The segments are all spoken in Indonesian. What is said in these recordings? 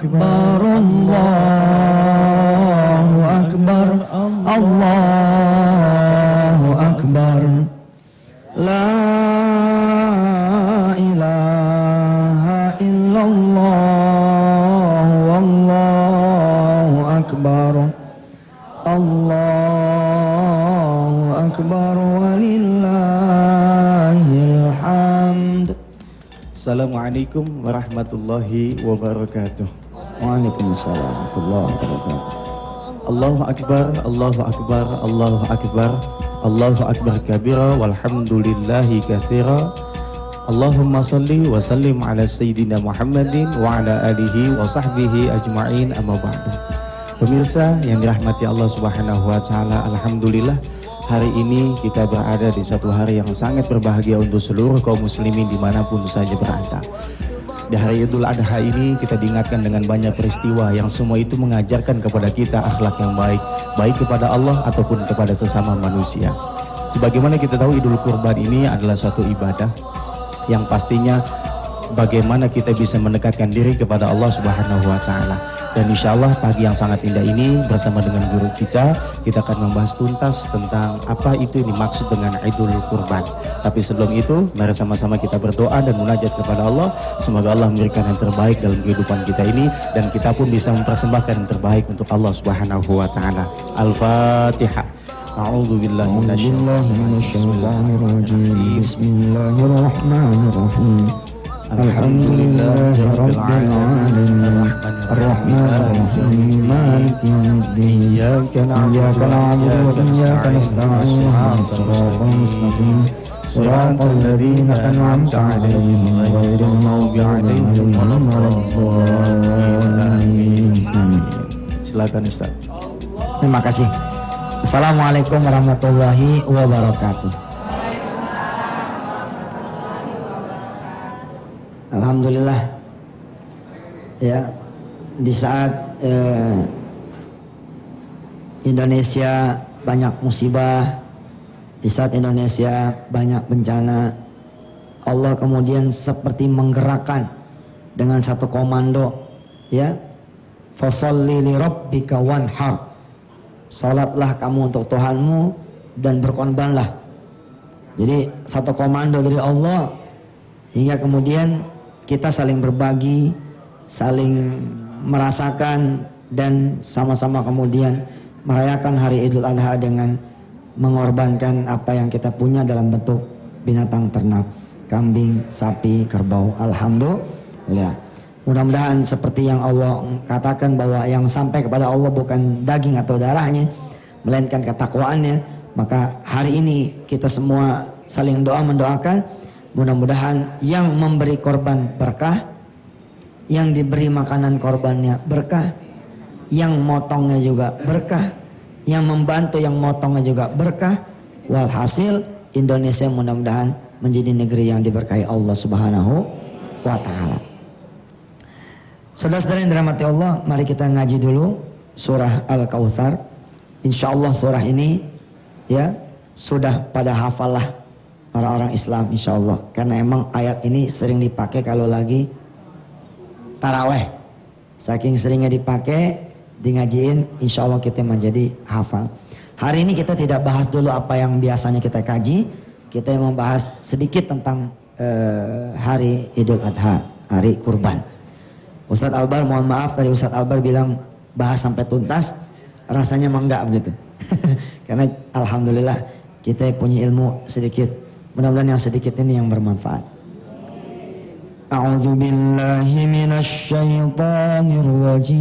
أكبر الله أكبر الله أكبر لا إله إلا الله والله أكبر الله أكبر ولله الحمد. Assalamualaikum warahmatullahi wabarakatuh. Waalaikumsalam warahmatullahi wabarakatuh. Allahu akbar, Allahu akbar, Allahu akbar, Allahu akbar kabira walhamdulillahi katsira. Allahumma salli wa sallim ala sayyidina Muhammadin wa ala alihi wa sahbihi ajma'in, amma ba'du. Pemirsa yang dirahmati Allah Subhanahu wa taala, alhamdulillah hari ini kita berada di suatu hari yang sangat berbahagia untuk seluruh kaum muslimin dimanapun saja berada. Di hari Idul Adha ini kita diingatkan dengan banyak peristiwa yang semua itu mengajarkan kepada kita akhlak yang baik, baik kepada Allah ataupun kepada sesama manusia. Sebagaimana kita tahu, Idul Kurban ini adalah suatu ibadah yang pastinya bagaimana kita bisa mendekatkan diri kepada Allah Subhanahu wa taala. Dan insya Allah pagi yang sangat indah ini bersama dengan guru kita akan membahas tuntas tentang apa itu dimaksud dengan Idul Kurban. Tapi sebelum itu, mari sama-sama kita berdoa dan munajat kepada Allah. Semoga Allah memberikan yang terbaik dalam kehidupan kita ini dan kita pun bisa mempersembahkan yang terbaik untuk Allah Subhanahu wa taala. Al-Fatihah. A'udzu billahi minasyaitonir rajim. Bismillahirrahmanirrahim. Alhamdulillahi rabbil alamin arrahmanir rahim maliki yaumiddin iyyaka na'budu wa iyyaka nasta'in shiratal mustaqim shiratal ladzina an'amta 'alaihim ghairil maghdubi 'alaihim waladdallin. Silakan Ustaz. Terima kasih. Assalamualaikum warahmatullahi wabarakatuh. Alhamdulillah ya, di saat Indonesia banyak musibah, di saat Indonesia banyak bencana, Allah kemudian seperti menggerakkan dengan satu komando ya, fasholli li rabbika wanhar, salatlah kamu untuk Tuhanmu dan berkorbanlah. Jadi satu komando dari Allah, hingga kemudian kita saling berbagi, saling merasakan dan sama-sama kemudian merayakan hari Idul Adha dengan mengorbankan apa yang kita punya dalam bentuk binatang ternak, kambing, sapi, kerbau. Alhamdulillah. Mudah-mudahan seperti yang Allah katakan bahwa yang sampai kepada Allah bukan daging atau darahnya, melainkan ketakwaannya. Maka hari ini kita semua saling doa mendoakan, mudah-mudahan yang memberi korban berkah, yang diberi makanan korbannya berkah, yang motongnya juga berkah, yang membantu yang motongnya juga berkah. Walhasil Indonesia mudah-mudahan menjadi negeri yang diberkahi Allah Subhanahu wa taala. Saudara-saudara yang dirahmati Allah, mari kita ngaji dulu surah Al-Kautsar. Insyaallah surah ini ya sudah pada hafal lah orang-orang Islam insyaallah, karena emang ayat ini sering dipakai kalau lagi taraweh. Saking seringnya dipakai, di ngajiin, insyaallah kita menjadi hafal. Hari ini kita tidak bahas dulu apa yang biasanya kita kaji, kita membahas sedikit tentang hari Idul Adha, hari kurban. Ustadz Albar, mohon maaf tadi Ustadz Albar bilang bahas sampai tuntas, rasanya emang enggak begitu. Karena alhamdulillah kita punya ilmu sedikit. Mudah-mudahan yang sedikit ini yang bermanfaat. A'udzu billahi minasy syaithanir rajim.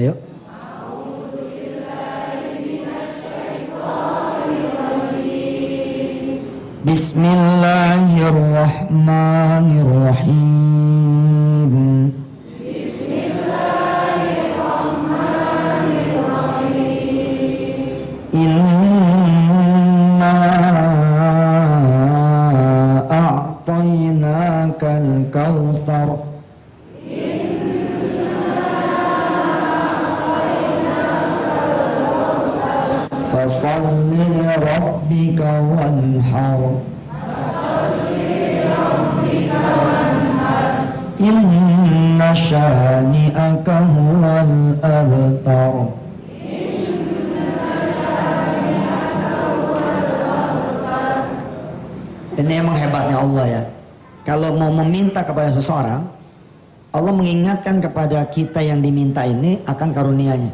Ayo. A'udzu billahi minasy syaithanir rajim. Bismillahirrahmanirrahim. Kautsar fasalli li rabbika wanhar inna syani'aka huwal abtar. Ini emang hebatnya Allah ya. Kalau mau meminta kepada seseorang, Allah mengingatkan kepada kita yang diminta ini akan karunia-Nya.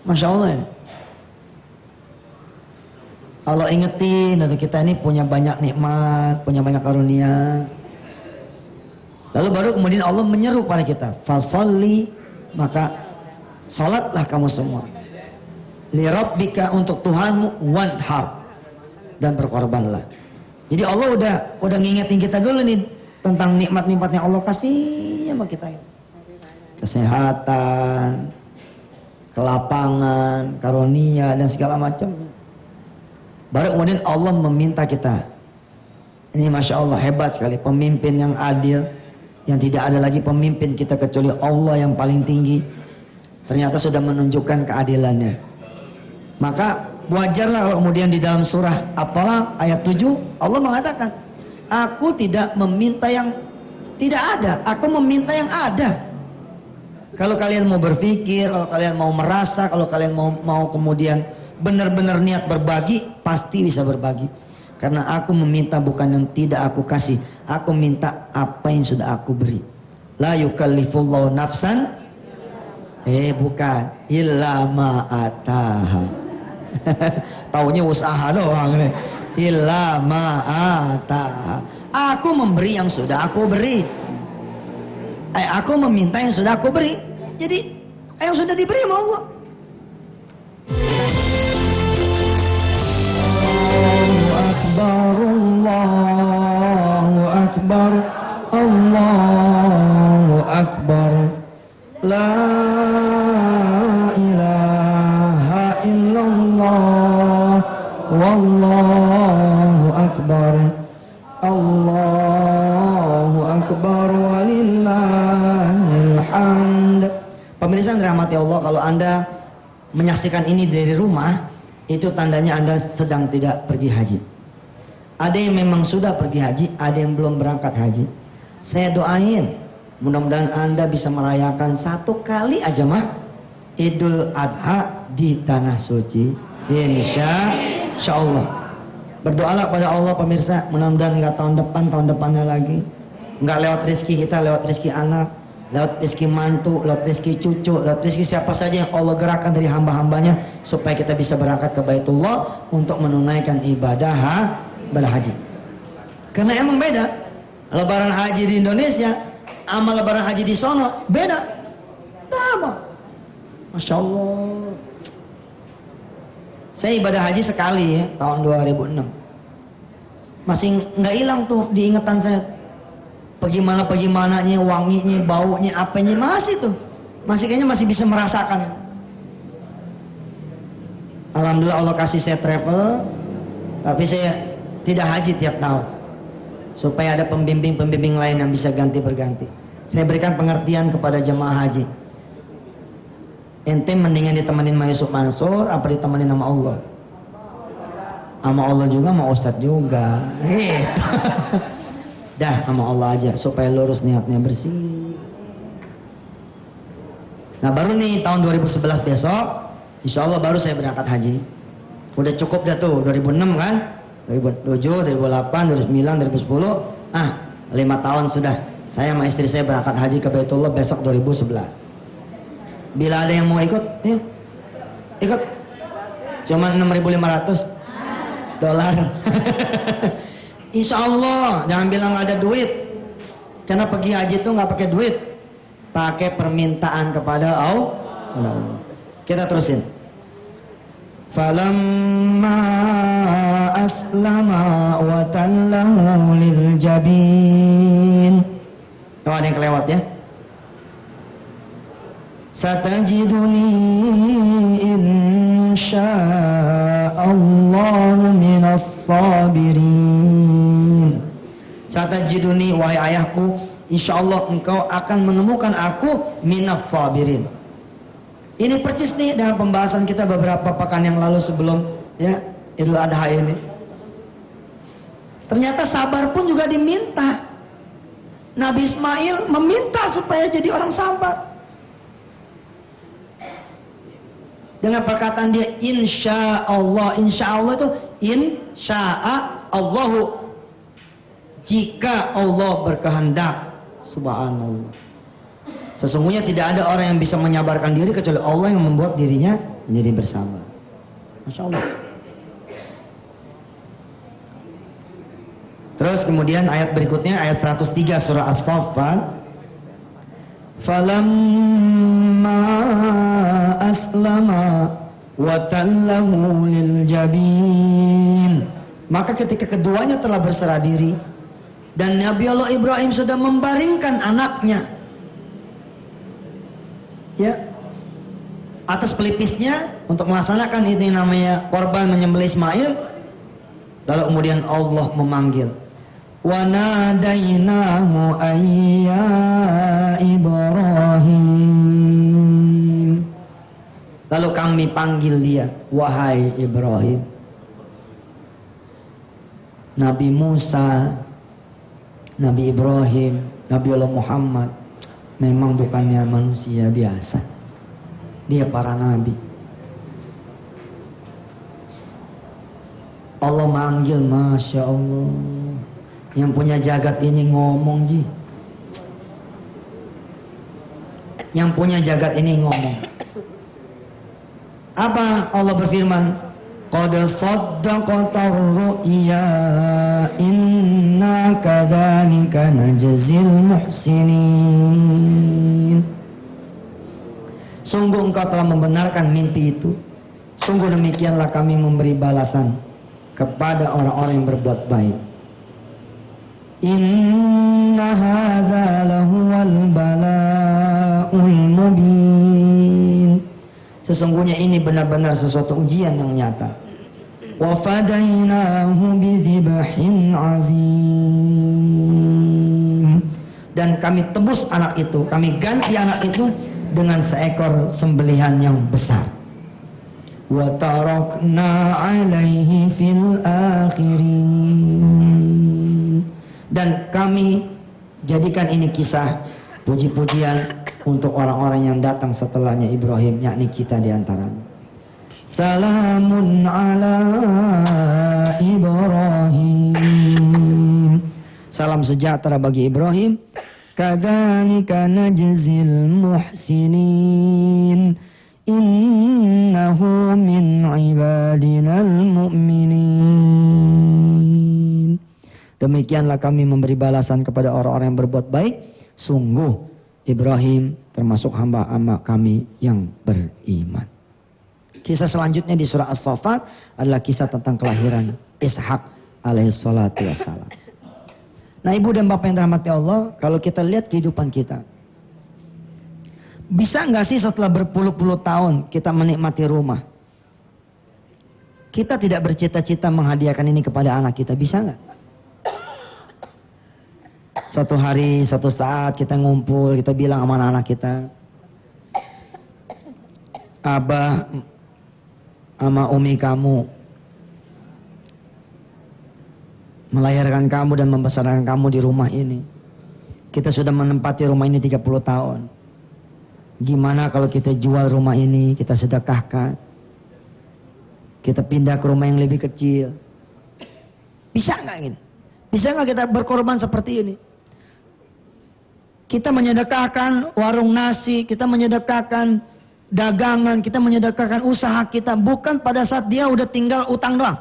Masya Allah ya. Allah ingetin kita ini punya banyak nikmat, punya banyak karunia. Lalu baru kemudian Allah menyeru pada kita, fasalli, maka salatlah kamu semua. Li rabbika, untuk Tuhanmu, wanhar, dan berkorbanlah. Jadi Allah udah ngingetin kita dulu nih tentang nikmat-nikmat yang Allah kasih sama kita. Kesehatan, kelapangan, karunia, dan segala macamnya. Baru kemudian Allah meminta kita. Ini Masya Allah, hebat sekali. Pemimpin yang adil, yang tidak ada lagi pemimpin kita kecuali Allah yang paling tinggi, ternyata sudah menunjukkan keadilannya. Maka wajarlah kalau kemudian di dalam surah At-Talaq ayat 7 Allah mengatakan, aku tidak meminta yang tidak ada, aku meminta yang ada. Kalau kalian mau berpikir, kalau kalian mau merasa, kalau kalian mau kemudian benar-benar niat berbagi, pasti bisa berbagi. Karena aku meminta bukan yang tidak aku kasih, aku minta apa yang sudah aku beri. La yukallifullahu nafsan, bukan, illa ma ataha. Taunya usaha doang nih. Illa ma ataha. Aku memberi yang sudah aku beri. Aku meminta yang sudah aku beri. Jadi yang sudah diberi sama Allah. Allahu Akbar, Allahu Akbar, La ilaha illallah, Wallahu Akbar, Allahu Akbar, walillahil hamd. Pemirsa yang dirahmati Allah, kalau Anda menyaksikan ini dari rumah, itu tandanya Anda sedang tidak pergi haji. Ada yang memang sudah pergi haji, ada yang belum berangkat haji. Saya doain, mudah-mudahan Anda bisa merayakan satu kali aja mah Idul Adha di tanah suci. Insya Allah. Berdoalah pada Allah pemirsa, mudah-mudahan nggak tahun depannya lagi, nggak lewat rezeki kita, lewat rezeki anak, lewat rezeki mantu, lewat rezeki cucu, lewat rezeki siapa saja yang Allah gerakkan dari hamba-hambanya, supaya kita bisa berangkat ke Baitullah untuk menunaikan ibadah haji. Karena emang beda lebaran haji di Indonesia sama lebaran haji di sono, beda. Kenapa? Masya Allah. Saya ibadah haji sekali ya, tahun 2006. Masih nggak hilang tuh diingatan saya. Bagaimana-nya, wanginya, baunya, apanya, masih tuh. Masih kayaknya masih bisa merasakan. Alhamdulillah Allah kasih saya travel, tapi saya tidak haji tiap tahun. Supaya ada pembimbing-pembimbing lain yang bisa ganti berganti. Saya berikan pengertian kepada jemaah haji. Ente mendingan ditemenin sama Yusuf Mansur apa ditemenin sama Allah? Sama Allah juga, sama Ustadz juga. Gitu. Dah sama Allah aja supaya lurus niatnya, bersih. Nah baru nih tahun 2011 besok, insya Allah baru saya berangkat haji. Udah cukup dah tuh 2006 kan, 2007, 2008, 2009, 2010. 5 tahun sudah saya sama istri saya berangkat haji ke Baitullah besok 2011. Bila ada yang mau ikut, ya ikut. Cuma $6.500. Insya Allah, jangan bilang nggak ada duit. Karena pergi haji itu nggak pakai duit, pakai permintaan kepada Allah. Kita terusin. Falamma aslama wa tallahu lil jabin. Oh, ada yang kelewat ya. Satajiduni insya'allahu minas sabirin. Satajiduni, wahai ayahku, insyaallah engkau akan menemukan aku minas sabirin. Ini percis nih dengan pembahasan kita beberapa pekan yang lalu sebelum ya Idul Adha ini. Ternyata sabar pun juga diminta. Nabi Ismail meminta supaya jadi orang sabar. Dengan perkataan dia insya Allah. Insya Allah itu insya'a Allahu, jika Allah berkehendak. Subhanallah. Sesungguhnya tidak ada orang yang bisa menyabarkan diri kecuali Allah yang membuat dirinya menjadi bersabar. Masya Allah. Terus kemudian ayat berikutnya, ayat 103 surah As-Saffat. Falamma aslama wa tallahu lil jabin. Maka ketika keduanya telah berserah diri dan Nabi Allah Ibrahim sudah membaringkan anaknya, ya, atas pelipisnya untuk melaksanakan ini namanya korban menyembelih Ismail. Lalu kemudian Allah memanggil, wa nadainahu ayya Ibrahim. Lalu kami panggil dia, wahai Ibrahim. Nabi Musa, Nabi Ibrahim, Nabi Allah Muhammad memang bukannya manusia biasa. Dia para nabi. Allah manggil, Masya Allah. Yang punya jagat ini ngomong, Ji. Yang punya jagat ini ngomong. Apa Allah berfirman? Qad saddaqatar ru'ya inna kadzalika najzil muhsinin. Sungguh engkau telah membenarkan mimpi itu. Sungguh demikianlah kami memberi balasan kepada orang-orang yang berbuat baik. Inna hadza lahuwal bala'ul mubin. Sesungguhnya ini benar-benar sesuatu ujian yang nyata. Wa fadainahu bidzibhin azim. Dan kami tebus anak itu, kami ganti anak itu dengan seekor sembelihan yang besar. Wa tarakna alaihi fil akhirin. Dan kami jadikan ini kisah puji-pujian untuk orang-orang yang datang setelahnya Ibrahim, yakni kita di antaranya. Salamun ala Ibrahim. Salam sejahtera bagi Ibrahim. Kadzalika najzil muhsinin. Innahu min ibadinal mu'minin. Demikianlah kami memberi balasan kepada orang-orang yang berbuat baik. Sungguh Ibrahim termasuk hamba-hamba kami yang beriman. Kisah selanjutnya di surah As-Saffat adalah kisah tentang kelahiran Ishak alaihissalatu wassalam. Nah, ibu dan bapak yang dirahmati Allah, kalau kita lihat kehidupan kita, bisa nggak sih setelah berpuluh-puluh tahun kita menikmati rumah, kita tidak bercita-cita menghadiahkan ini kepada anak kita? Bisa nggak? Suatu hari, suatu saat kita ngumpul, kita bilang sama anak-anak kita, Abah sama Umi kamu melahirkan kamu dan membesarkan kamu di rumah ini. Kita sudah menempati rumah ini 30 tahun. Gimana kalau kita jual rumah ini, kita sedekahkan, kita pindah ke rumah yang lebih kecil? Bisa nggak gini? Bisa nggak kita berkorban seperti ini? Kita menyedekahkan warung nasi, kita menyedekahkan dagangan, kita menyedekahkan usaha kita, bukan pada saat dia udah tinggal utang doang.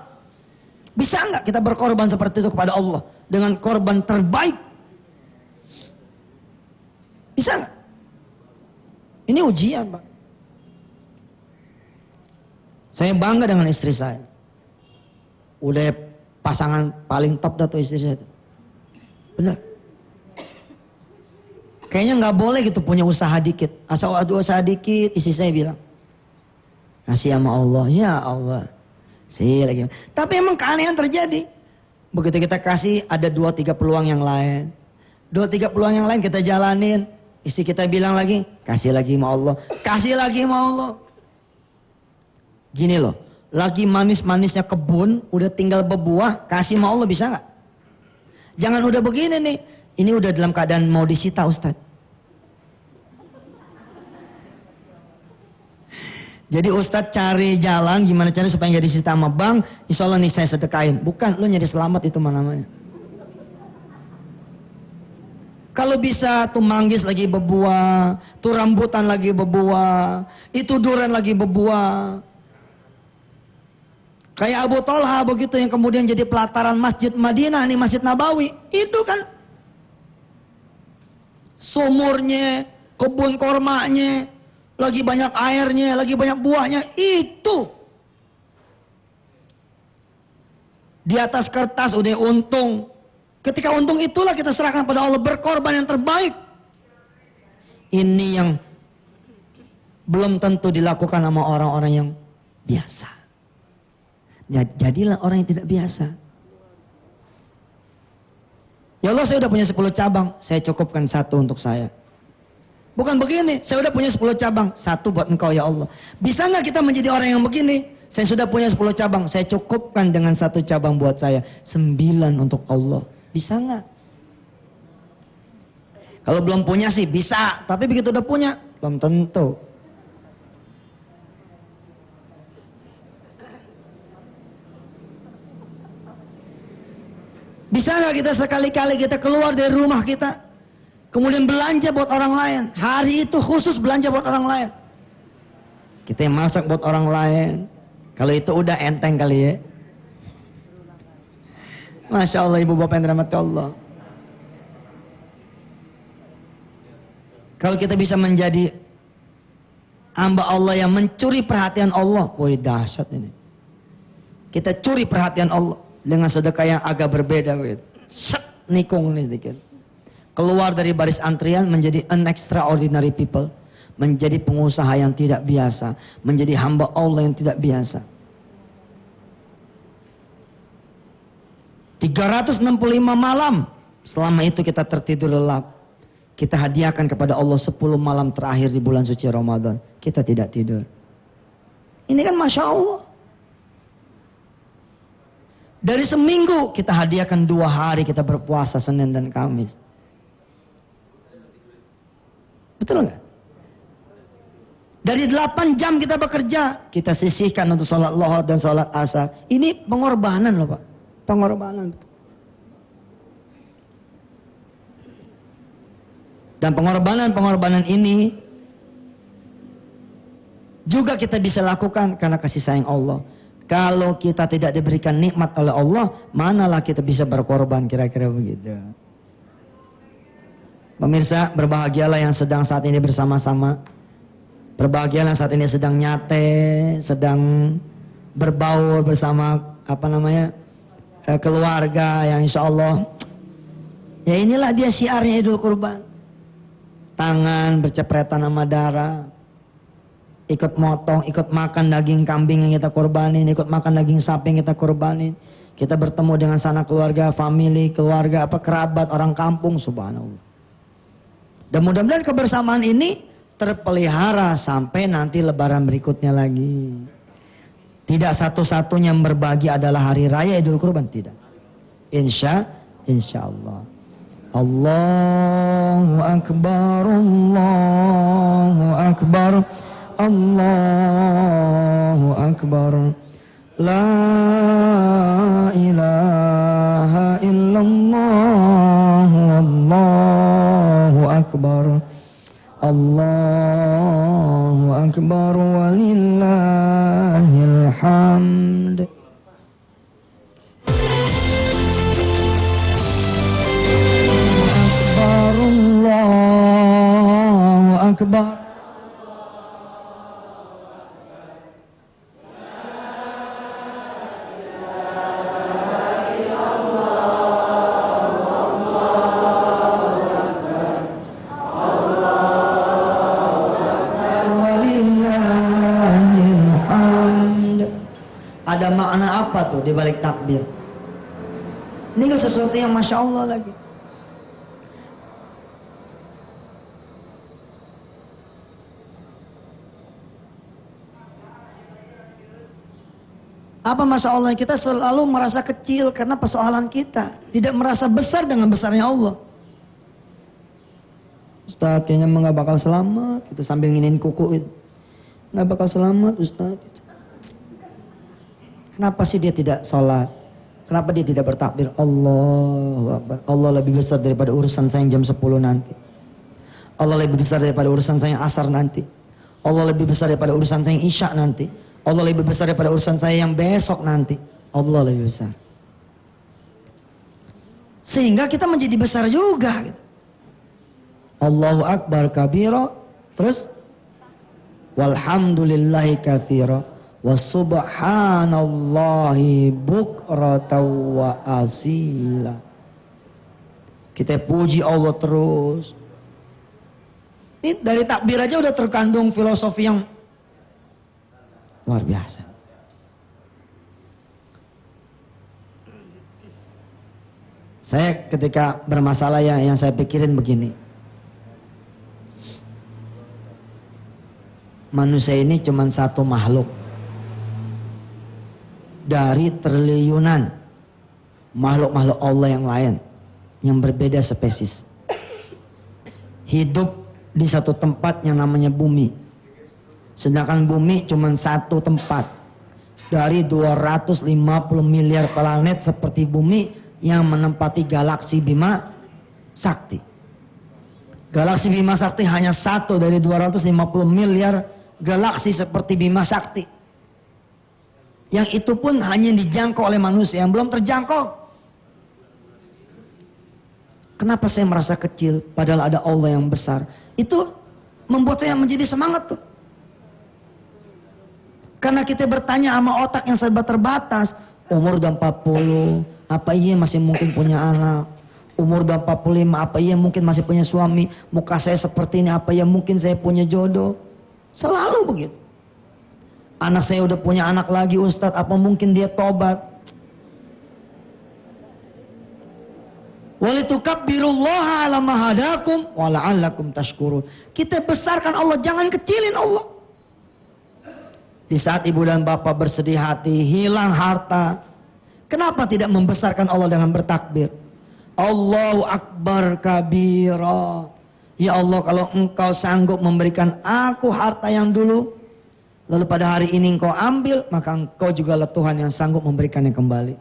Bisa nggak kita berkorban seperti itu kepada Allah dengan korban terbaik? Bisa nggak? Ini ujian, Pak. Saya bangga dengan istri saya. Udah pasangan paling top dah tuh istri saya. Benar. Kayaknya nggak boleh gitu punya usaha dikit. Asal ada usaha dikit, istri saya bilang, kasih sama Allah, ya Allah. Sih lagi. Tapi emang keanehan terjadi. Begitu kita kasih, ada 2-3 peluang yang lain. 2-3 peluang yang lain kita jalanin. Istri kita bilang lagi, kasih lagi sama Allah. Kasih lagi sama Allah. Gini loh, lagi manis-manisnya kebun, udah tinggal berbuah, kasih sama Allah, bisa nggak? Jangan udah begini nih. Ini udah dalam keadaan mau disita Ustadz. Jadi Ustadz cari jalan gimana caranya supaya nggak disita sama bank. Insya Allah nih saya sedekahin. Bukan, lu nyari selamat itu mana namanya. Kalau bisa tuh manggis lagi berbuah, tuh rambutan lagi berbuah, itu durian lagi berbuah. Kayak Abu Talha begitu yang kemudian jadi pelataran Masjid Madinah nih, Masjid Nabawi. Itu kan sumurnya, kebun kormanya, lagi banyak airnya, lagi banyak buahnya, itu. Di atas kertas udah untung. Ketika untung itulah kita serahkan pada Allah, berkorban yang terbaik. Ini yang belum tentu dilakukan sama orang-orang yang biasa. Jadilah orang yang tidak biasa. Ya Allah, saya udah punya 10 cabang, saya cukupkan 1 untuk saya. Bukan begini, saya udah punya 10 cabang, 1 buat engkau ya Allah. Bisa nggak kita menjadi orang yang begini? Saya sudah punya 10 cabang, saya cukupkan dengan 1 cabang buat saya, 9 untuk Allah. Bisa nggak? Kalau belum punya sih bisa, tapi begitu udah punya, belum tentu. Bisa nggak kita sekali-kali kita keluar dari rumah kita, kemudian belanja buat orang lain. Hari itu khusus belanja buat orang lain. Kita yang masak buat orang lain. Kalau itu udah enteng kali ya. Masya Allah ibu bapak yang dirahmati Allah. Kalau kita bisa menjadi hamba Allah yang mencuri perhatian Allah. Woi dahsyat ini. Kita curi perhatian Allah dengan sedekah yang agak berbeda. Nikung ini sedikit. Keluar dari baris antrian menjadi an extraordinary people. Menjadi pengusaha yang tidak biasa. Menjadi hamba Allah yang tidak biasa. 365 malam. Selama itu kita tertidur lelap. Kita hadiahkan kepada Allah 10 malam terakhir di bulan suci Ramadan. Kita tidak tidur. Ini kan Masya Allah. Dari seminggu kita hadiahkan 2 hari kita berpuasa Senin dan Kamis. Betul nggak? Dari 8 jam kita bekerja, kita sisihkan untuk sholat lohor dan sholat asar. Ini pengorbanan loh Pak. Pengorbanan. Dan pengorbanan ini juga kita bisa lakukan karena kasih sayang Allah. Kalau kita tidak diberikan nikmat oleh Allah, manalah kita bisa berkorban, kira-kira begitu. Pemirsa, berbahagialah yang sedang saat ini bersama-sama. Berbahagialah yang saat ini sedang nyate, sedang berbaur bersama keluarga yang insya Allah. Ya inilah dia syiarnya Idul Kurban. Tangan bercepretan sama darah. Ikut motong, ikut makan daging kambing yang kita korbanin, ikut makan daging sapi yang kita korbanin. Kita bertemu dengan sanak keluarga, family, keluarga, kerabat, orang kampung, subhanallah. Dan mudah-mudahan kebersamaan ini terpelihara sampai nanti lebaran berikutnya lagi. Tidak satu-satunya yang berbagi adalah hari raya Idul Kurban, tidak. Insya Allah. Allahu Akbar, Allahu Akbar, Allahu Akbar. La ilaha illallah, Allahu Akbar. Allahu Akbar walillahil hamd. Akbar, Allahu Akbar. Ada makna apa tuh di balik takbir? Ini kan sesuatu yang Masya Allah lagi. Apa Masya Allah? Kita selalu merasa kecil karena persoalan kita. Tidak merasa besar dengan besarnya Allah. Ustaz kayaknya nggak bakal selamat. Itu sambil nginin kuku itu. Nggak bakal selamat Ustaz. Kenapa sih dia tidak sholat? Kenapa dia tidak bertakbir? Allahu Akbar. Allah lebih besar daripada urusan saya yang jam 10 nanti. Allah lebih besar daripada urusan saya yang asar nanti. Allah lebih besar daripada urusan saya yang isya nanti. Allah lebih besar daripada urusan saya yang besok nanti. Allah lebih besar. Sehingga kita menjadi besar juga. Gitu. Allahu Akbar kabira. Terus. Walhamdulillahi katsira. Wa subhanallahi bukratan wa asila. Kita puji Allah terus. Ini dari takbir aja udah terkandung filosofi yang luar biasa. Saya ketika bermasalah yang saya pikirin begini. Manusia ini cuma satu makhluk. Dari triliunan makhluk-makhluk Allah yang lain. Yang berbeda spesies. Hidup di satu tempat yang namanya bumi. Sedangkan bumi cuma satu tempat. Dari 250 miliar planet seperti bumi yang menempati galaksi Bima Sakti. Galaksi Bima Sakti hanya satu dari 250 miliar galaksi seperti Bima Sakti. Yang itu pun hanya dijangkau oleh manusia yang belum terjangkau. Kenapa saya merasa kecil padahal ada Allah yang besar? Itu membuat saya menjadi semangat tuh. Karena kita bertanya sama otak yang serba terbatas. Umur udah 40, apa iya masih mungkin punya anak? Umur udah 45, apa iya mungkin masih punya suami? Muka saya seperti ini, apa iya mungkin saya punya jodoh? Selalu begitu. Anak saya udah punya anak lagi Ustadz, apa mungkin dia tobat? Walitukabbirullaha ala ma hadakum wa la'allakum tashkurun. Kita besarkan Allah, jangan kecilin Allah. Di saat ibu dan bapak bersedih hati, hilang harta, kenapa tidak membesarkan Allah dengan bertakbir? Allahu Akbar kabira. Ya Allah, kalau engkau sanggup memberikan aku harta yang dulu, lalu pada hari ini engkau ambil, maka engkau juga lah Tuhan yang sanggup memberikannya kembali.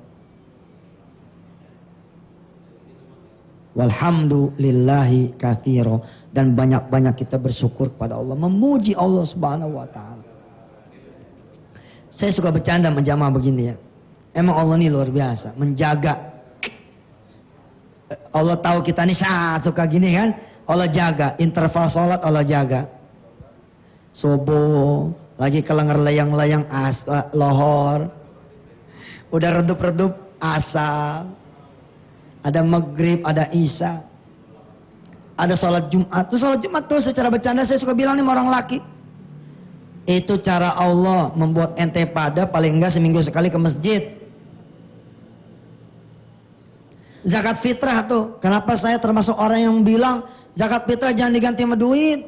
Walhamdulillahi katsira. Dan banyak-banyak kita bersyukur kepada Allah, memuji Allah Subhanahu wa taala. Saya suka bercanda menjamaah begini ya. Emang Allah ini luar biasa, menjaga. Allah tahu kita nih suka gini kan. Allah jaga, interval sholat Allah jaga. Subuh, lagi kelengar layang-layang lohor. Udah redup-redup asar. Ada maghrib, ada isya. Ada sholat Jumat. Tuh sholat Jumat tuh secara bercanda saya suka bilang nih sama orang laki. Itu cara Allah membuat ente pada paling enggak seminggu sekali ke masjid. Zakat fitrah tuh. Kenapa saya termasuk orang yang bilang zakat fitrah jangan diganti sama duit?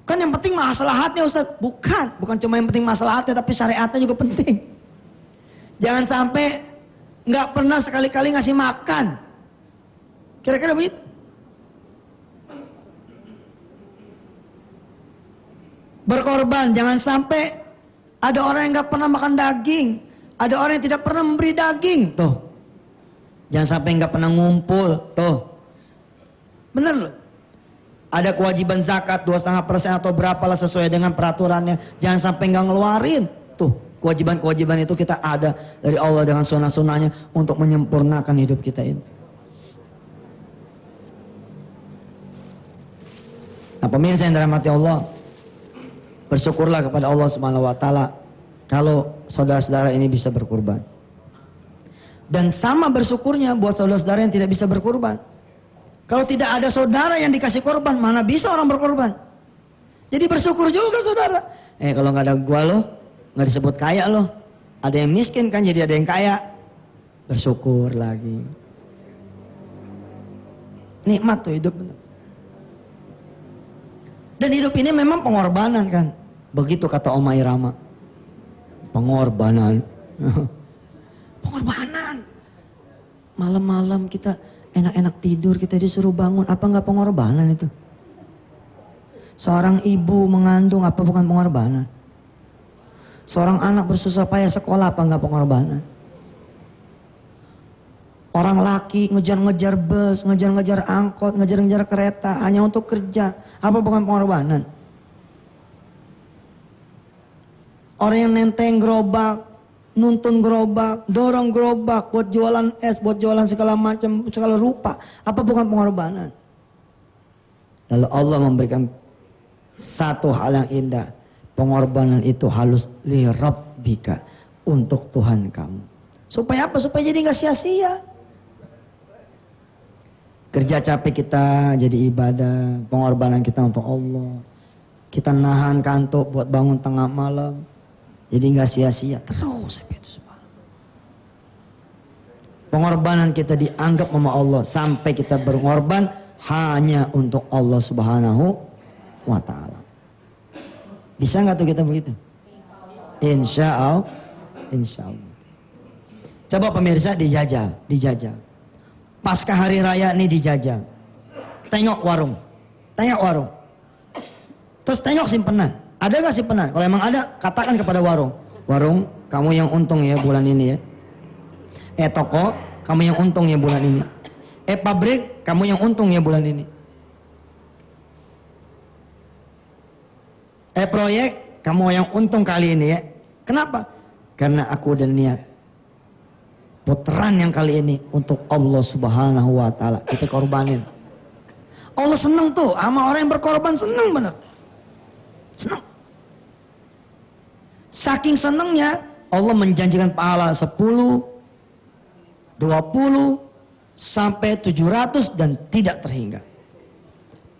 Kan yang penting maslahatnya Ustaz. Bukan cuma yang penting maslahatnya, tapi syariatnya juga penting. Jangan sampai nggak pernah sekali-kali ngasih makan. Kira-kira begitu. Berkorban, jangan sampai ada orang yang nggak pernah makan daging, ada orang yang tidak pernah memberi daging, tuh. Jangan sampai nggak pernah ngumpul, tuh. Bener loh. Ada kewajiban zakat 2,5% atau berapalah sesuai dengan peraturannya. Jangan sampai nggak ngeluarin, tuh. Kewajiban-kewajiban itu kita ada dari Allah dengan sunnah-sunnahnya untuk menyempurnakan hidup kita ini. Nah pemirsa yang dirahmati Allah, bersyukurlah kepada Allah Subhanahu wa taala kalau saudara-saudara ini bisa berkurban. Dan sama bersyukurnya buat saudara-saudara yang tidak bisa berkurban. Kalau tidak ada saudara yang dikasih korban, mana bisa orang berkorban? Jadi bersyukur juga saudara. Kalau nggak ada gua loh, nggak disebut kaya loh. Ada yang miskin kan jadi ada yang kaya. Bersyukur lagi. Nikmat tuh hidup. Dan hidup ini memang pengorbanan kan. Begitu kata Oma Irama. Pengorbanan. Pengorbanan. Malam-malam kita Enak-enak tidur kita disuruh bangun. Apa nggak pengorbanan itu? Seorang ibu mengandung apa bukan pengorbanan? Seorang anak bersusah payah sekolah apa nggak pengorbanan? Orang laki ngejar-ngejar bus, ngejar-ngejar angkot, ngejar-ngejar kereta hanya untuk kerja. Apa bukan pengorbanan? Orang yang nenteng gerobak, nuntun gerobak, dorong gerobak buat jualan es, buat jualan segala macam, segala rupa. Apa bukan pengorbanan? Lalu Allah memberikan satu hal yang indah. Pengorbanan itu halus li rabbika, untuk Tuhan kamu. Supaya apa? Supaya jadi gak sia-sia. Kerja capek kita jadi ibadah, pengorbanan kita untuk Allah. Kita nahan kantuk buat bangun tengah malam, jadi gak sia-sia terus. Pengorbanan kita dianggap sama Allah sampai kita berkorban hanya untuk Allah Subhanahu wa ta'ala. Bisa gak tuh kita begitu? Insya Allah. Insya Allah. Coba pemirsa dijajal. Pasca hari raya ini dijajal. Tengok warung. Terus tengok simpenan. Ada gak simpenan? Kalau emang ada, katakan kepada warung. Warung, kamu yang untung ya bulan ini ya. Toko, kamu yang untung ya bulan ini. Pabrik, kamu yang untung ya bulan ini. Proyek, kamu yang untung kali ini ya. Kenapa? Karena aku udah niat. Putaran yang kali ini untuk Allah Subhanahu wa ta'ala. Kita korbanin. Allah seneng tuh sama orang yang berkorban, seneng bener. Seneng. Saking senengnya Allah menjanjikan pahala 10, 20, sampai 700 dan tidak terhingga.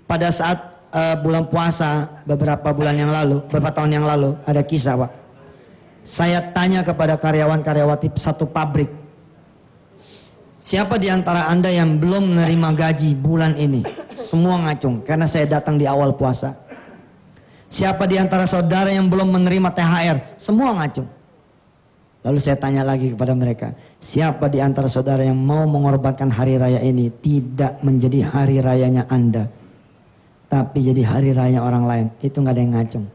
Pada saat bulan puasa beberapa tahun yang lalu ada kisah Pak. Saya tanya kepada karyawan-karyawati satu pabrik. Siapa di antara Anda yang belum menerima gaji bulan ini? Semua ngacung karena saya datang di awal puasa. Siapa di antara saudara yang belum menerima THR? Semua ngacung. Lalu saya tanya lagi kepada mereka, siapa di antara saudara yang mau mengorbankan hari raya ini tidak menjadi hari rayanya Anda, tapi jadi hari raya orang lain? Itu nggak ada yang ngacung.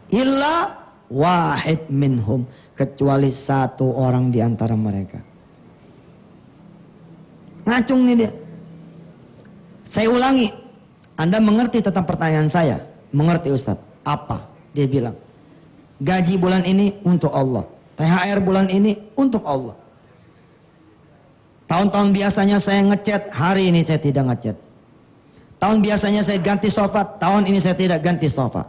Illa wahid minhum, kecuali satu orang di antara mereka. Ngacung nih dia. Saya ulangi, Anda mengerti tentang pertanyaan saya? Mengerti Ustadz? Apa? Dia bilang, gaji bulan ini untuk Allah, THR bulan ini untuk Allah. Tahun-tahun biasanya saya ngechat, hari ini saya tidak ngechat. Tahun biasanya saya ganti sofa, tahun ini saya tidak ganti sofa.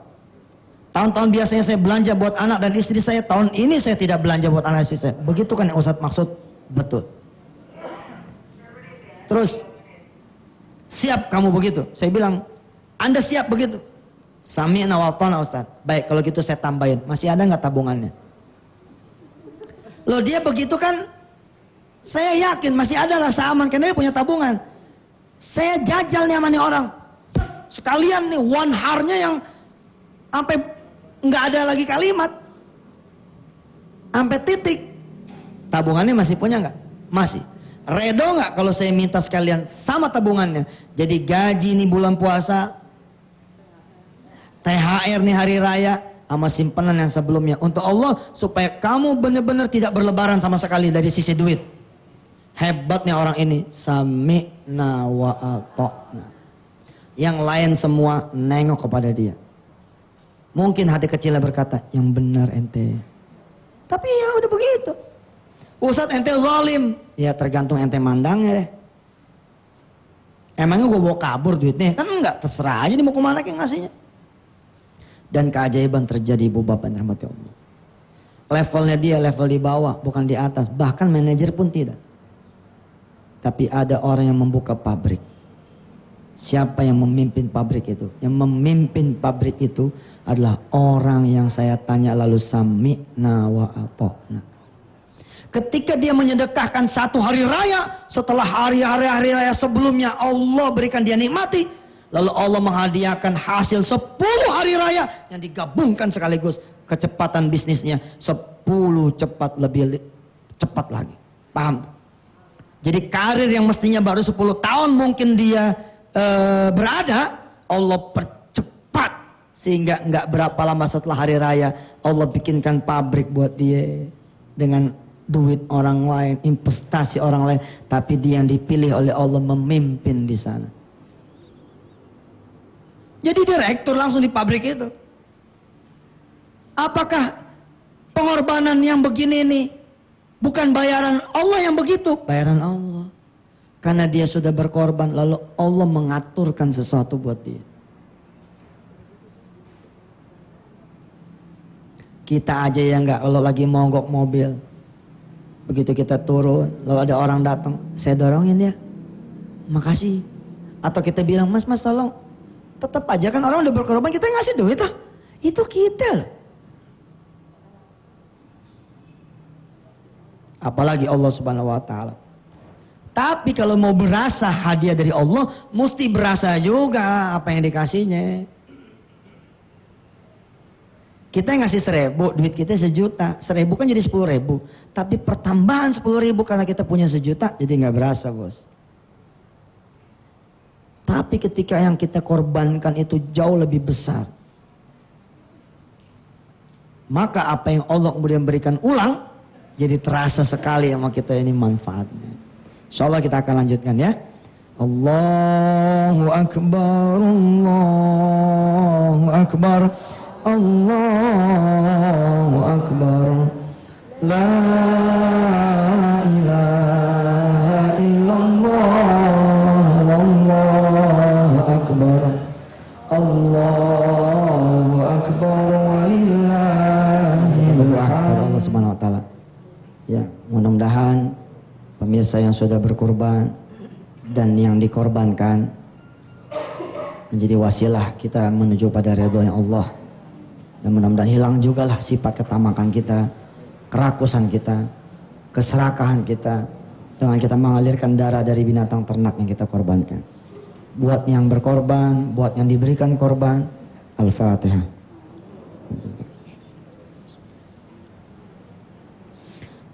Tahun-tahun biasanya saya belanja buat anak dan istri saya, tahun ini saya tidak belanja buat anak istri saya. Begitu kan yang Ustadz maksud? Betul. Terus, siap kamu begitu? Saya bilang, Anda siap begitu? Sami'na wa ata'na Ustadz. Baik, kalau gitu saya tambahin. Masih ada nggak tabungannya? Loh dia begitu kan, saya yakin masih ada rasa aman karena dia punya tabungan. Saya jajal nih sama nih orang. Sekalian nih one harnya yang sampai nggak ada lagi kalimat. Sampai titik. Tabungannya masih punya nggak? Masih. Redo nggak kalau saya minta sekalian sama tabungannya? Jadi gaji nih bulan puasa, THR nih hari raya, sama simpanan yang sebelumnya untuk Allah, supaya kamu benar-benar tidak berlebaran sama sekali dari sisi duit. Hebatnya orang ini, sami'na wa ata'na. Yang lain semua nengok kepada dia. Mungkin hati kecilnya berkata, yang benar ente. Tapi ya udah begitu. Ustadz ente zalim. Ya tergantung ente mandangnya deh. Emangnya gue bawa kabur duitnya? Kan enggak, terserah aja dia mau kemana yang ngasihnya. Dan keajaiban terjadi ibu bapak yang dirahmati Allah. Levelnya dia level di bawah, bukan di atas. Bahkan manajer pun tidak. Tapi ada orang yang membuka pabrik. Siapa yang memimpin pabrik itu? Yang memimpin pabrik itu adalah orang yang saya tanya lalu sami'na wa ata'na. Ketika dia menyedekahkan satu hari raya, setelah hari-hari raya sebelumnya Allah berikan dia nikmati, lalu Allah menghadiahkan hasil 10 hari raya yang digabungkan sekaligus, kecepatan bisnisnya 10 lebih cepat lagi. Paham? Jadi karir yang mestinya baru 10 tahun mungkin dia berada, Allah percepat sehingga nggak berapa lama setelah hari raya Allah bikinkan pabrik buat dia dengan duit orang lain, investasi orang lain, tapi dia yang dipilih oleh Allah memimpin di sana. Jadi direktur langsung di pabrik itu. Apakah pengorbanan yang begini nih bukan bayaran Allah yang begitu? Bayaran Allah. Karena dia sudah berkorban, lalu Allah mengaturkan sesuatu buat dia. Kita aja yang enggak, kalau lagi mogok mobil, begitu kita turun, lalu ada orang datang, saya dorongin ya, makasih. Atau kita bilang, mas tolong, tetap aja kan orang udah berkorban, kita ngasih duit ah. Itu kita loh. Apalagi Allah Subhanahu wa taala. Tapi kalau mau berasa hadiah dari Allah, mesti berasa juga apa yang dikasihnya. Kita yang ngasih 1.000, duit kita 1 juta. 1.000 kan jadi 10.000. Tapi pertambahan 10.000 karena kita punya 1 juta, jadi nggak berasa bos. Tapi ketika yang kita korbankan itu jauh lebih besar, maka apa yang Allah kemudian berikan ulang, jadi terasa sekali sama kita ini manfaatnya. InsyaAllah kita akan lanjutkan ya. Allahu Akbar, Allahu Akbar, Allahu Akbar. La ilaha illallah, Allahu Akbar, Allahu Akbar, walillahil hamd. Allah Subhanahu wa taala. Ya, mudah-mudahan pemirsa yang sudah berkorban dan yang dikorbankan menjadi wasilah kita menuju pada ridhonya Allah. Dan mudah-mudahan hilang juga lah sifat ketamakan kita, kerakusan kita, keserakahan kita dengan kita mengalirkan darah dari binatang ternak yang kita korbankan. Buat yang berkorban, buat yang diberikan korban, Al-Fatihah.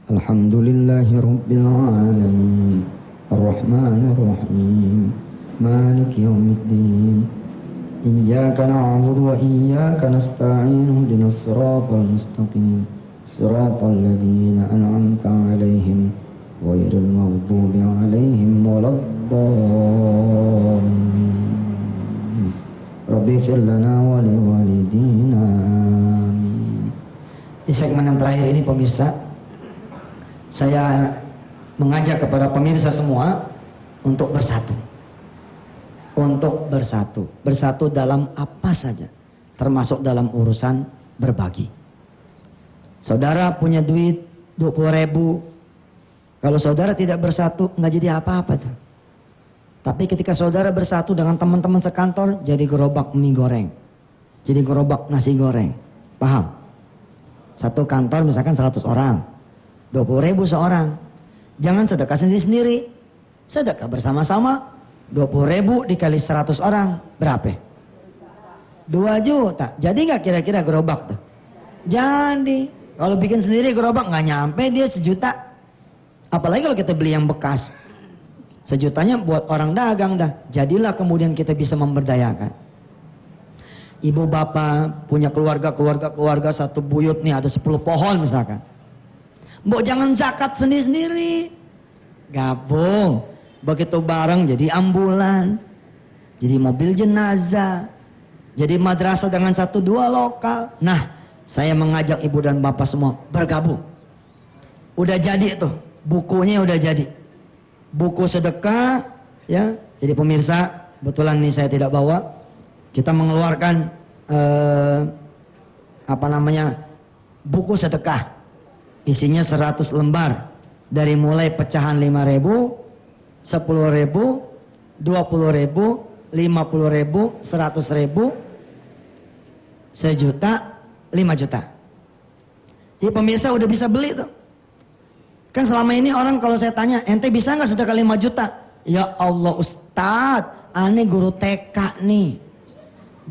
Alhamdulillahi Rabbil Alamin, Ar-Rahmanir Rahim, Maliki Yawmiddin, Iyyaka na'budu wa iyyaka nasta'in, ihdinas siratal mustaqim, siratal ladzina an'amta 'alaihim, ghairil maghdubi 'alaihim waladdallin. Rabbi ighfir lana wa liwalidina. Amin. Di segmen yang terakhir ini pemirsa, saya mengajak kepada pemirsa semua untuk bersatu. Untuk bersatu. Bersatu dalam apa saja. Termasuk dalam urusan berbagi. Saudara punya duit 20.000. Kalau saudara tidak bersatu, nggak jadi apa-apa tuh. Tapi ketika saudara bersatu dengan teman-teman sekantor, jadi gerobak mie goreng. Jadi gerobak nasi goreng. Paham? Satu kantor misalkan 100 orang. 20.000 seorang. Jangan sedekah sendiri-sendiri. Sedekah bersama-sama. 20.000 dikali 100 orang. Berapa? 2 juta. Jadi gak kira-kira gerobak tuh? Jadi. Kalau bikin sendiri gerobak gak nyampe dia 1 juta. Apalagi kalau kita beli yang bekas. 1 jutanya buat orang dagang dah. Jadilah kemudian kita bisa memberdayakan. Ibu bapak punya keluarga satu buyut nih ada 10 pohon misalkan. Mbok jangan zakat sendiri-sendiri. Gabung. Begitu bareng jadi ambulan. Jadi mobil jenazah. Jadi madrasah dengan 1-2 lokal. Nah, saya mengajak ibu dan bapak semua bergabung. Udah jadi tuh. Bukunya udah jadi. Buku sedekah. Ya. Jadi pemirsa, kebetulan nih saya tidak bawa. Kita mengeluarkan buku sedekah. Isinya 100 lembar. Dari mulai pecahan 5.000, 10.000, 20.000, 50.000, 100.000, 1 juta, 5 juta. Jadi pemirsa udah bisa beli tuh. Kan selama ini orang kalau saya tanya, ente bisa nggak sedekah 5 juta? Ya Allah Ustadz, aneh guru TK nih.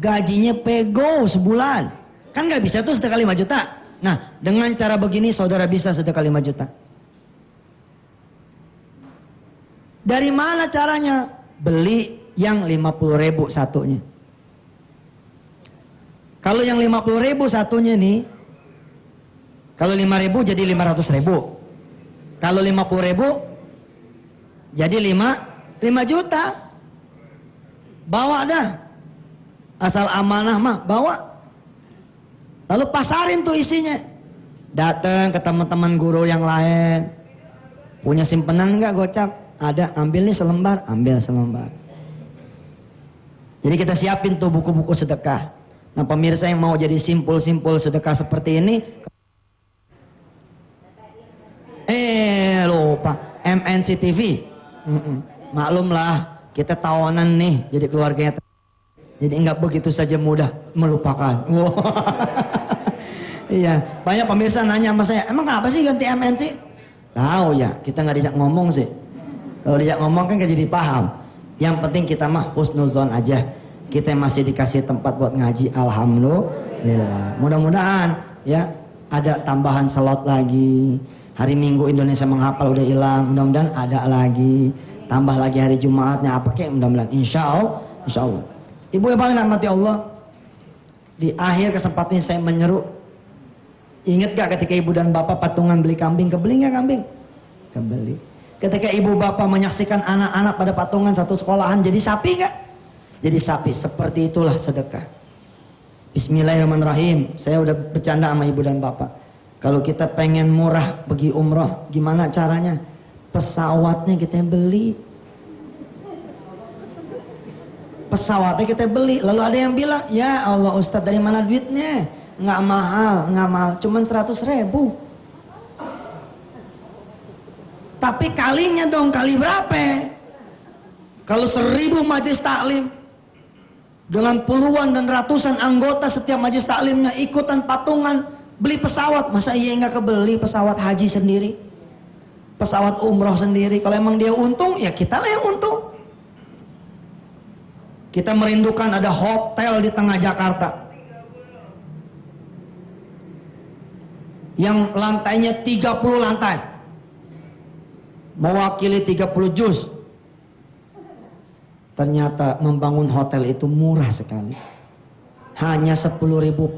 Gajinya pego sebulan. Kan nggak bisa tuh sedekah 5 juta. Nah, dengan cara begini saudara bisa sedekah 5 juta. Dari mana caranya? Beli yang 50.000 satunya. Kalau yang 50.000 satunya nih, kalau 5.000 jadi 500.000. Kalau 50.000 jadi 5 juta. Bawa dah. Asal amanah mah bawa. Lalu pasarin tuh isinya. Datang ke teman-teman guru yang lain. Punya simpenan enggak gocap? Ada, ambil nih selembar, ambil selembar. Jadi kita siapin tuh buku-buku sedekah. Nah pemirsa yang mau jadi simpul-simpul sedekah seperti ini, lupa MNC TV. Maklum lah kita tawanan nih jadi keluarganya. Jadi enggak begitu saja mudah melupakan. Wow. Iya, banyak pemirsa nanya sama saya, emang kenapa sih ganti MNC? Tahu ya, kita nggak diajak ngomong sih. Kalau diajak ngomong kan gak jadi paham. Yang penting kita mah husnuzon aja. Kita masih dikasih tempat buat ngaji, alhamdulillah. Mudah-mudahan ya ada tambahan slot lagi. Hari Minggu Indonesia menghafal udah hilang, mudah-mudahan ada lagi. Tambah lagi hari Jumatnya apa kek, mudah-mudahan insya Allah. Ibu yang paling rahmati Allah, di akhir kesempatan saya menyeru, ingat gak ketika ibu dan bapak patungan beli kambing, kebeli gak kambing? Kebeli. Ketika ibu bapak menyaksikan anak-anak pada patungan satu sekolahan jadi sapi gak? Jadi sapi. Seperti itulah sedekah. Bismillahirrahmanirrahim. Saya udah bercanda sama ibu dan bapak. Kalau kita pengen murah pergi umroh, gimana caranya? Pesawatnya kita beli. Pesawatnya kita beli. Lalu ada yang bilang, ya Allah Ustadz dari mana duitnya? Nggak mahal, cuman 100.000. Tapi kalinya dong, kali berapa? Kalau 1.000 majelis taklim dengan puluhan dan ratusan anggota setiap majelis taklimnya ikutan patungan beli pesawat, masa iya nggak kebeli pesawat haji sendiri, pesawat umroh sendiri? Kalau emang dia untung, ya kita lah yang untung. Kita merindukan ada hotel di tengah Jakarta yang lantainya 30 lantai, mewakili 30 juz. Ternyata membangun hotel itu murah sekali, hanya 10.000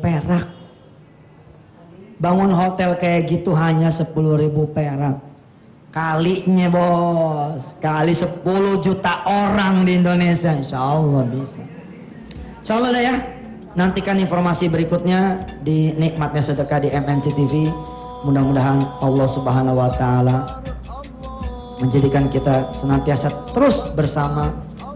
perak. Bangun hotel kayak gitu hanya 10.000 perak. Kalinya bos, kali 10 juta orang di Indonesia, insya Allah bisa. Insya Allah ya. Nantikan informasi berikutnya di Nikmatnya Sedekah di MNC TV. Mudah-mudahan Allah Subhanahu wa taala menjadikan kita senantiasa terus bersama,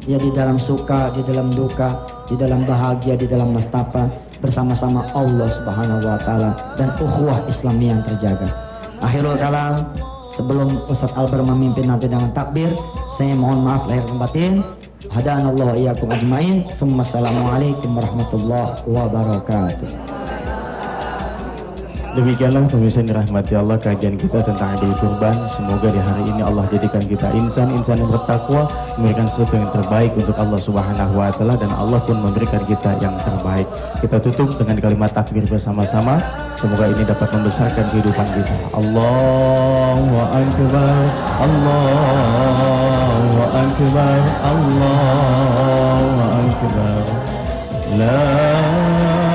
ya, di dalam suka, di dalam duka, di dalam bahagia, di dalam nestapa, bersama-sama Allah Subhanahu wa taala, dan ukhuwah Islamiyah yang terjaga. Akhirul kalam, sebelum Ustadz Albar memimpin nanti dengan takbir, saya mohon maaf lahir dan batin. Hadanallahu iyyakum ajmain. Assalamualaikum warahmatullahi wabarakatuh. Demikianlah pemirsa yang dirahmati Allah, kajian kita tentang Idul Kurban. Semoga di hari ini Allah jadikan kita insan-insan yang bertakwa, memberikan sesuatu yang terbaik untuk Allah Subhanahu wa taala, dan Allah pun memberikan kita yang terbaik. Kita tutup dengan kalimat takbir bersama-sama. Semoga ini dapat membesarkan kehidupan kita. Allahu akbar, Allahu akbar, Allahu akbar. La